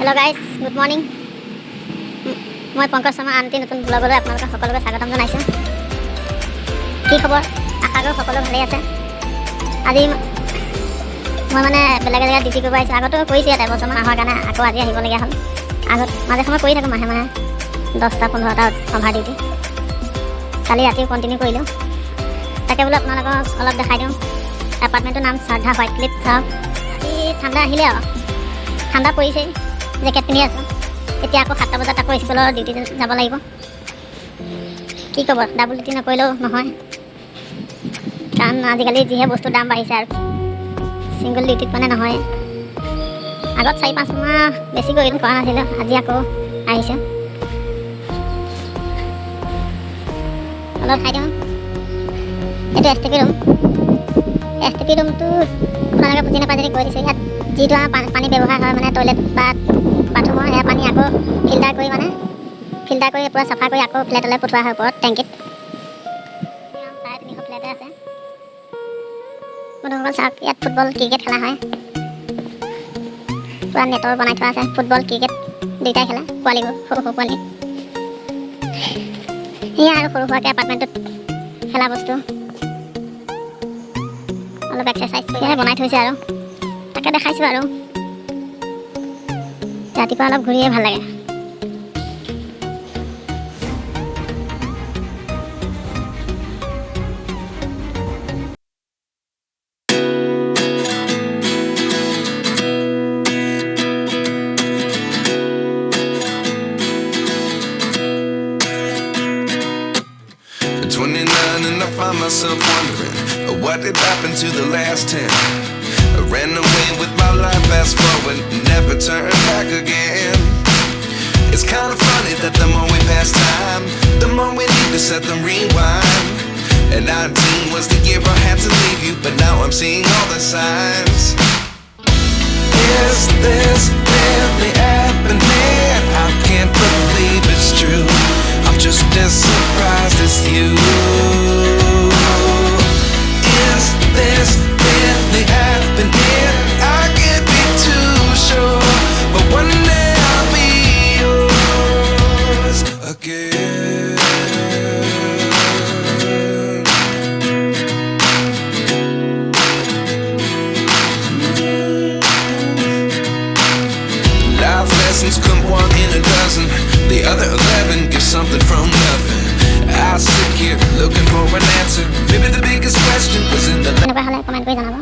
Hello guys, good morning. মই Pankaj Sharma auntie নতুন ব্লগলৈ আপোনালোকক সকলোকে স্বাগতম জনাইছোঁ। কি খবৰ? আশা কৰোঁ সকলো ভালেই আছে। আজি মই মানে বেলেগ জেগাত ডিউটি কৰিব আহিছোঁ। আগতো কৰিছোঁ ইয়াত এবছৰমান অহাৰ কাৰণে আকৌ আজি আহিবলগীয়া হ'ল। আগত মাজে সময়ে কৰি থাকোঁ মাহে 10-15টা অভাৰ ডিউটি। কালি ৰাতিও কণ্টিনিউ কৰিলোঁ। তাকে বোলো আপোনালোকক অলপ দেখাই দিওঁ। এপাৰ্টমেণ্টটোৰ নাম শ্ৰদ্ধা হোৱাইট ক্লিফ। চাওক, আজি ঠাণ্ডা আহিলে আৰু ঠাণ্ডা পৰিছেই। জেকেট পিন্ধি আছোঁ। এতিয়া আকৌ 7টা বজাত আকৌ স্কুলৰ ডিউটি যাব লাগিব। কি ক'ব, ডাবল ডিউটি নকৰিলেও নহয়, কাৰণ আজিকালি যিহে বস্তুৰ দাম বাঢ়িছে আৰু ছিংগল ডিউটিত মানে নহয়। আগত 4-5 মাহ বেছি কৰি কৰা নাছিলোঁ, আজি আকৌ আহিছোঁ। অলপ খাই দিওঁ। এইটো এছ টি পি ৰুম। এছ টি পি ৰুমটো আপোনালোকে বুজি নাপায় যদি কৈ দিছোঁ। ইয়াত যিটো আমাৰ পানী ব্যৱহাৰ হয় মানে টয়লেট বা বাথৰুমৰ, সেয়া পানী আকৌ ফিল্টাৰ কৰি পূৰা চাফা কৰি আকৌ ফ্লেটলৈ পঠোৱা হয় ওপৰত টেংকিত। 350 ফ্লেটে আছে। বন্ধুসকল চাওক, ইয়াত ফুটবল ক্ৰিকেট খেলা হয়। পূৰা নেটৰ বনাই থোৱা আছে। ফুটবল ক্ৰিকেট দুইটাই খেলে, পোৱালিবোৰ সৰু পোৱালি। সেয়া আৰু সৰু সুৰাকৈ এপাৰ্টমেণ্টটোত খেলা বস্তু, অলপ এক্সাৰচাইজ কৰিহে বনাই থৈছে আৰু তাকে দেখাইছোঁ। আৰু ৰাতিপুৱা অলপ ঘূৰিয়ে ভাল লাগে। At 29 and I find myself wondering what did happen to the last 10. I ran away with my life, fast forward, never turn back again. It's kind of funny that the more we pass time, the more we need to set the rewind. And 19 was the year I had to leave you, but now I'm seeing all the signs. Is this really happening? I can't believe it's true. I'm just as surprised as you. Is this really happening? I can't be too sure, but one day I'll be yours again. Life lessons come one in a dozen. The other 11 get something from nothing. I sit here looking for an answer. Maybe the biggest question was in the এনেকুৱা হ'লে comment কৰি জনাব।